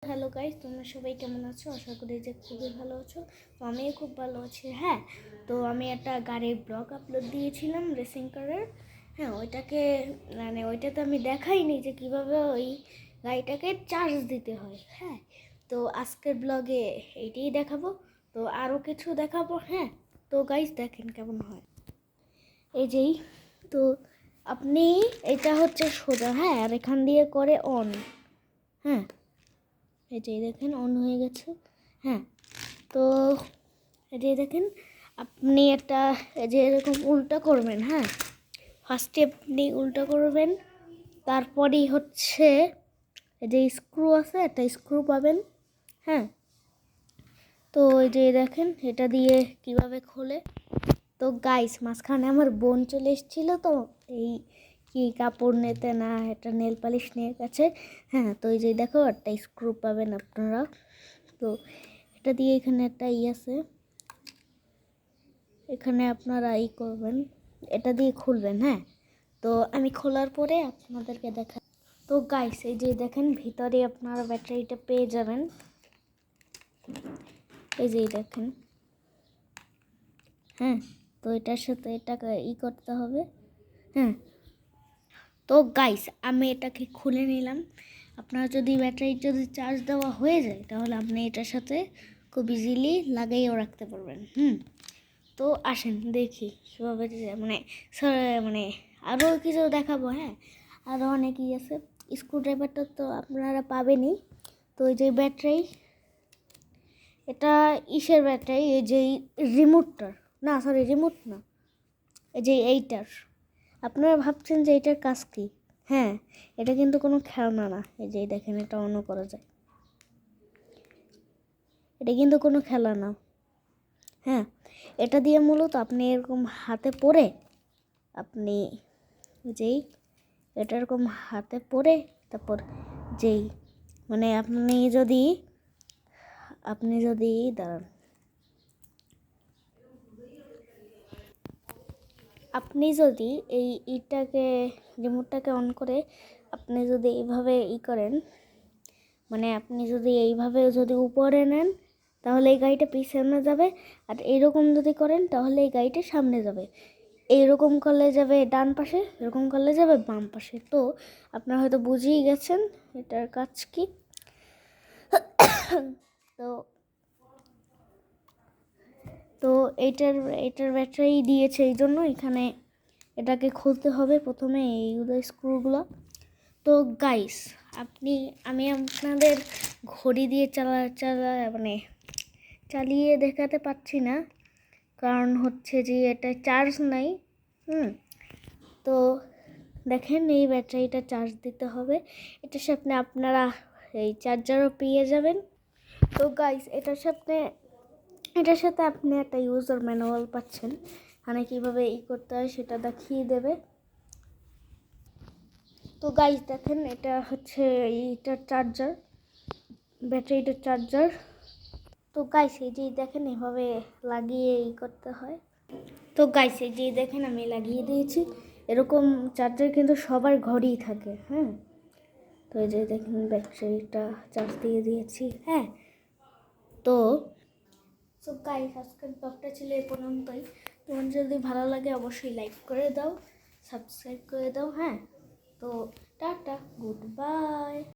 Hello guys, তোমরা সবাই কেমন আছো? আশা করি যে খুবই ভালো আছো। তো আমিও খুব ভালো আছি। হ্যাঁ, তো আমি একটা গাড়ির ব্লগ আপলোড দিয়েছিলাম রেসিং কারের। হ্যাঁ, ওইটাতে আমি দেখাইনি যে কিভাবে ওই গাড়িটাকে চার্জ দিতে হয়। হ্যাঁ, তো আজকের ব্লগে এইটাই দেখাবো। তো আরও কিছু দেখাবো। হ্যাঁ, তো গাইস দেখেন কেমন হয়। এই যেই তো আপনি এটা হচ্ছে সোজা। হ্যাঁ, আর এখান দিয়ে করে অন। হ্যাঁ, এই যে দেখেন অন হয়ে গেছে। হ্যাঁ, তো এই যে দেখেন আপনি একটা এই যে এরকম উল্টা করবেন। হ্যাঁ, ফার্স্টে আপনি উল্টা করবেন, তারপরেই হচ্ছে এই যে স্ক্রু আছে, একটা স্ক্রু পাবেন। হ্যাঁ, তো এই যে দেখেন এটা দিয়ে কিভাবে খোলে। তো গাইস, মাঝখানে আমার বোন চলে এসেছিলো, তো এই কি কাপড় নিতে না এটা নেল পালিশ নিয়ে গেছে। হ্যাঁ, তো এই যে দেখো একটা স্ক্রু পাবেন আপনারা। তো এটা দিয়ে এখানে একটা আছে, এখানে আপনারা করবেন, এটা দিয়ে খুলবেন। হ্যাঁ, তো আমি খোলার পরে আপনাদেরকে দেখা। তো গাইস, এই যে দেখেন ভিতরে আপনারা ব্যাটারিটা পেয়ে যাবেন। এই যে দেখেন। হ্যাঁ, তো এটার সাথে এটাকে করতে হবে। হ্যাঁ, তো গাইস আমি এটাকে খুলে নিলাম। আপনার যদি ব্যাটারি যদি চার্জ দেওয়া হয়ে যায় তাহলে আপনি এটার সাথে খুব ইজিলি লাগাইও রাখতে পারবেন। তো আসেন দেখি কীভাবে মানে আরও কিছু দেখাবো। হ্যাঁ, আরও অনেকই আছে। স্ক্রুড্রাইভারটা তো আপনারা পাবেনই। তো এই যে ব্যাটারি, এটা ইসের ব্যাটারি, এই যে রিমোটটার, না সরি রিমোট না, এই যে এইটার। আপনারা ভাবছেন যে এইটার কাজ কী? হ্যাঁ, এটা কিন্তু কোনো খেলনা না। এই যে দেখেন এটা অন্য করা যায়, এটা কিন্তু কোনো খেলা না। হ্যাঁ, এটা দিয়ে মূলত আপনি এরকম হাতে পরে আপনি যেই এটা এরকম হাতে পরে তারপর যেই মানে আপনি যদি দাঁড়ান, আপনি যদি এই রিমোটটাকে অন করে আপনি যদি এইভাবে করেন, মানে আপনি যদি এইভাবে যদি উপরে নেন তাহলে এই গাড়িটা পিছনে যাবে, আর এইরকম যদি করেন তাহলে এই গাড়িটা সামনে যাবে। এইরকম করলে যাবে ডান পাশে, এরকম করলে যাবে বাম পাশে। তো আপনারা হয়তো বুঝেই গেছেন এটার কাজ কি। তো তো এইটার ব্যাটারি দিয়েছে, এই জন্য এখানে এটাকে খুলতে হবে প্রথমে এইগুলো স্ক্রুগুলো। তো গাইস আমি আপনাদের ঘড়ি দিয়ে চালিয়ে দেখাতে পারছি না, কারণ হচ্ছে যে এটা চার্জ নাই। তো দেখেন এই ব্যাটারিটা চার্জ দিতে হবে। এটার সাথে আপনারা এই চার্জারও পেয়ে যাবেন। তো গাইস এটার সাথে আপনি একটা ইউজার ম্যানুয়াল পাচ্ছেন, মানে কীভাবে করতে হয় সেটা দেখিয়ে দেবে। তো গাইস দেখেন এটা হচ্ছে এইটার চার্জার, ব্যাটারিটার চার্জার। তো গাইস এই যে দেখেন এভাবে লাগিয়ে করতে হয়। তো গাইস এই যে দেখেন আমি লাগিয়ে দিয়েছি। এরকম চার্জার কিন্তু সবার ঘরেই থাকে। হ্যাঁ, তো এই যে দেখেন ব্যাটারিটা চার্জ দিয়ে দিয়েছি। হ্যাঁ, তো গাইস আজকের ব্লগটা ছিল এই পর্যন্তই। তোমার যদি ভালো লাগে অবশ্যই লাইক করে দাও, সাবস্ক্রাইব করে দাও। হ্যাঁ, তো টাটা, গুড বাই।